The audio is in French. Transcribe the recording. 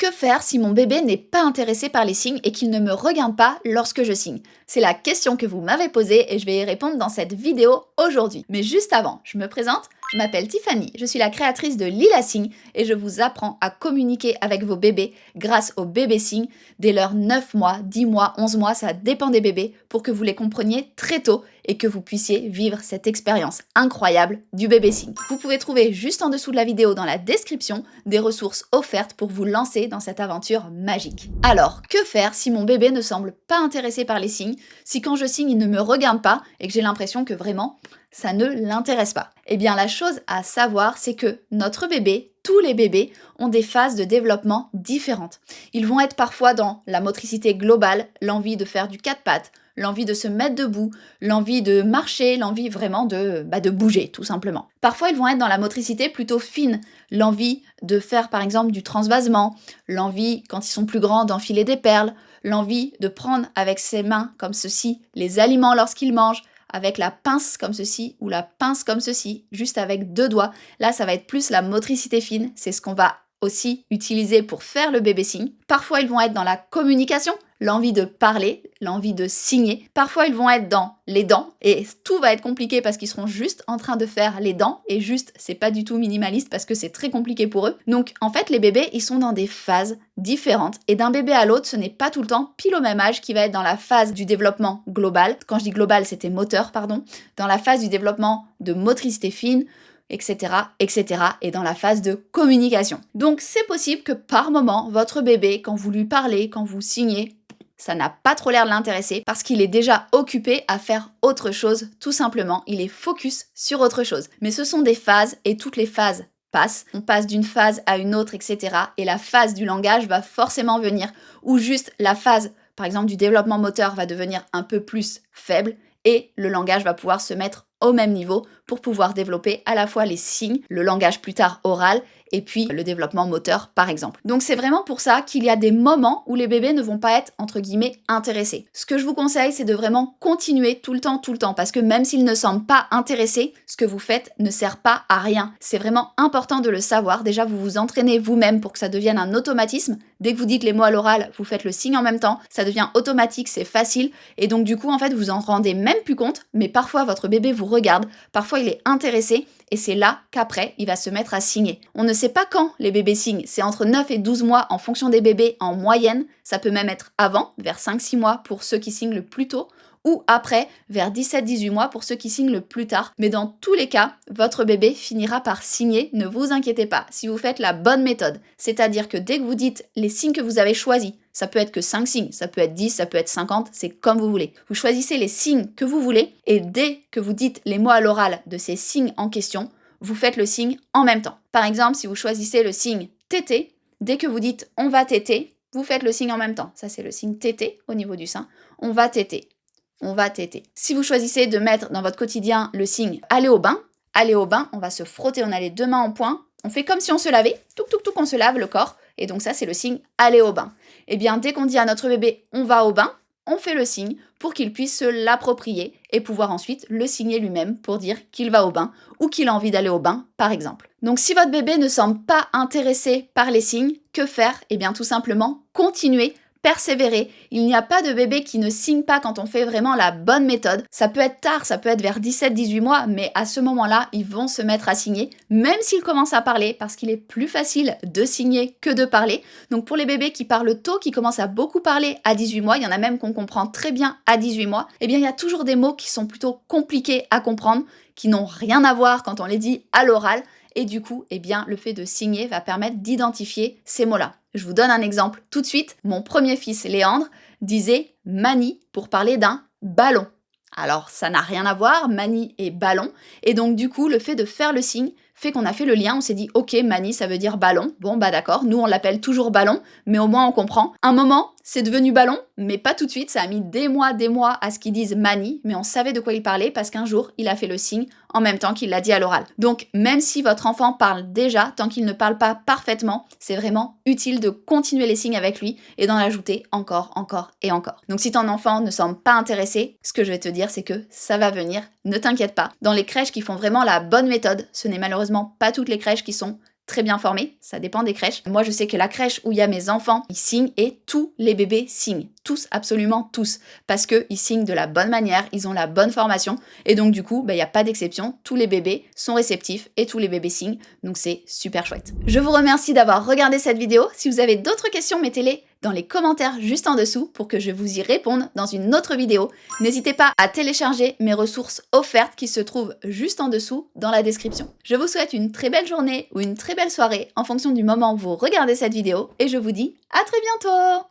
Que faire si mon bébé n'est pas intéressé par les signes et qu'il ne me regarde pas lorsque je signe? C'est la question que vous m'avez posée et je vais y répondre dans cette vidéo aujourd'hui. Mais juste avant, je me présente, je m'appelle Tiffany, je suis la créatrice de Lila Signe et je vous apprends à communiquer avec vos bébés grâce au bébé signe dès leurs 9 mois, 10 mois, 11 mois, ça dépend des bébés, pour que vous les compreniez très tôt et que vous puissiez vivre cette expérience incroyable du bébé signe. Vous pouvez trouver juste en dessous de la vidéo dans la description des ressources offertes pour vous lancer dans cette aventure magique. Alors, que faire si mon bébé ne semble pas intéressé par les signes, si quand je signe il ne me regarde pas et que j'ai l'impression que vraiment ça ne l'intéresse pas? Eh bien la chose à savoir, c'est que notre bébé, tous les bébés, ont des phases de développement différentes. Ils vont être parfois dans la motricité globale, l'envie de faire du quatre pattes, l'envie de se mettre debout, l'envie de marcher, l'envie vraiment de bouger tout simplement. Parfois ils vont être dans la motricité plutôt fine, l'envie de faire par exemple du transvasement, l'envie quand ils sont plus grands d'enfiler des perles, l'envie de prendre avec ses mains comme ceci les aliments lorsqu'ils mangent, avec la pince comme ceci ou la pince comme ceci, juste avec 2 doigts. Là, ça va être plus la motricité fine, c'est ce qu'on va aussi utiliser pour faire le bébé signe. Parfois, ils vont être dans la communication, l'envie de parler, l'envie de signer. Parfois, ils vont être dans les dents, et tout va être compliqué parce qu'ils seront juste en train de faire les dents, et juste, c'est pas du tout minimaliste parce que c'est très compliqué pour eux. Donc, en fait, les bébés, ils sont dans des phases différentes, et d'un bébé à l'autre, ce n'est pas tout le temps pile au même âge qui va être dans la phase du développement global. Quand je dis global, c'était moteur, pardon. Dans la phase du développement de motricité fine, etc., etc., et dans la phase de communication. Donc c'est possible que par moment, votre bébé, quand vous lui parlez, quand vous signez, ça n'a pas trop l'air de l'intéresser parce qu'il est déjà occupé à faire autre chose, tout simplement. Il est focus sur autre chose. Mais ce sont des phases et toutes les phases passent. On passe d'une phase à une autre, etc. Et la phase du langage va forcément venir, ou juste la phase, par exemple, du développement moteur va devenir un peu plus faible et le langage va pouvoir se mettre au même niveau pour pouvoir développer à la fois les signes, le langage plus tard oral et puis le développement moteur par exemple. Donc c'est vraiment pour ça qu'il y a des moments où les bébés ne vont pas être entre guillemets intéressés. Ce que je vous conseille, c'est de vraiment continuer tout le temps parce que même s'ils ne semblent pas intéressés, ce que vous faites ne sert pas à rien. C'est vraiment important de le savoir. Déjà vous vous entraînez vous-même pour que ça devienne un automatisme. Dès que vous dites les mots à l'oral, vous faites le signe en même temps, ça devient automatique, c'est facile et donc du coup en fait vous en rendez même plus compte, mais parfois votre bébé vous regarde, parfois il est intéressé et c'est là qu'après il va se mettre à signer. On ne sait pas quand les bébés signent, c'est entre 9 et 12 mois en fonction des bébés en moyenne, ça peut même être avant, vers 5-6 mois pour ceux qui signent le plus tôt, ou après, vers 17-18 mois pour ceux qui signent le plus tard. Mais dans tous les cas, votre bébé finira par signer, ne vous inquiétez pas, si vous faites la bonne méthode. C'est-à-dire que dès que vous dites les signes que vous avez choisis, ça peut être que 5 signes, ça peut être 10, ça peut être 50, c'est comme vous voulez. Vous choisissez les signes que vous voulez et dès que vous dites les mots à l'oral de ces signes en question, vous faites le signe en même temps. Par exemple, si vous choisissez le signe tété, dès que vous dites on va téter, vous faites le signe en même temps. Ça, c'est le signe tété au niveau du sein. On va téter. On va téter. Si vous choisissez de mettre dans votre quotidien le signe aller au bain, on va se frotter, on a les 2 mains en point, on fait comme si on se lavait, touc, on se lave le corps, et donc ça c'est le signe aller au bain. Et bien dès qu'on dit à notre bébé on va au bain, on fait le signe pour qu'il puisse se l'approprier et pouvoir ensuite le signer lui-même pour dire qu'il va au bain ou qu'il a envie d'aller au bain par exemple. Donc si votre bébé ne semble pas intéressé par les signes, que faire? Eh bien tout simplement continuer, persévérer. Il n'y a pas de bébé qui ne signe pas quand on fait vraiment la bonne méthode. Ça peut être tard, ça peut être vers 17-18 mois, mais à ce moment-là, ils vont se mettre à signer, même s'ils commencent à parler, parce qu'il est plus facile de signer que de parler. Donc pour les bébés qui parlent tôt, qui commencent à beaucoup parler à 18 mois, il y en a même qu'on comprend très bien à 18 mois, eh bien il y a toujours des mots qui sont plutôt compliqués à comprendre, qui n'ont rien à voir quand on les dit à l'oral, et du coup, eh bien, le fait de signer va permettre d'identifier ces mots-là. Je vous donne un exemple tout de suite. Mon premier fils, Léandre, disait manie pour parler d'un ballon. Alors, ça n'a rien à voir, manie et ballon. Et donc, du coup, le fait de faire le signe fait qu'on a fait le lien, on s'est dit, ok, manie, ça veut dire ballon. Bon, bah d'accord, nous, on l'appelle toujours ballon, mais au moins, on comprend. Un moment, c'est devenu ballon, mais pas tout de suite. Ça a mis des mois à ce qu'ils disent manie, mais on savait de quoi il parlait parce qu'un jour, il a fait le signe en même temps qu'il l'a dit à l'oral. Donc, même si votre enfant parle déjà, tant qu'il ne parle pas parfaitement, c'est vraiment utile de continuer les signes avec lui et d'en ajouter encore et encore. Donc, si ton enfant ne semble pas intéressé, ce que je vais te dire, c'est que ça va venir, ne t'inquiète pas. Dans les crèches qui font vraiment la bonne méthode, ce n'est malheureusement pas toutes les crèches qui sont très bien formés, ça dépend des crèches. Moi, je sais que la crèche où il y a mes enfants, ils signent et tous les bébés signent. Tous, absolument tous. Parce qu'ils signent de la bonne manière, ils ont la bonne formation. Et donc, du coup, il n'y a pas d'exception. Tous les bébés sont réceptifs et tous les bébés signent. Donc, c'est super chouette. Je vous remercie d'avoir regardé cette vidéo. Si vous avez d'autres questions, mettez-les dans les commentaires juste en dessous pour que je vous y réponde dans une autre vidéo. N'hésitez pas à télécharger mes ressources offertes qui se trouvent juste en dessous dans la description. Je vous souhaite une très belle journée ou une très belle soirée en fonction du moment où vous regardez cette vidéo et je vous dis à très bientôt!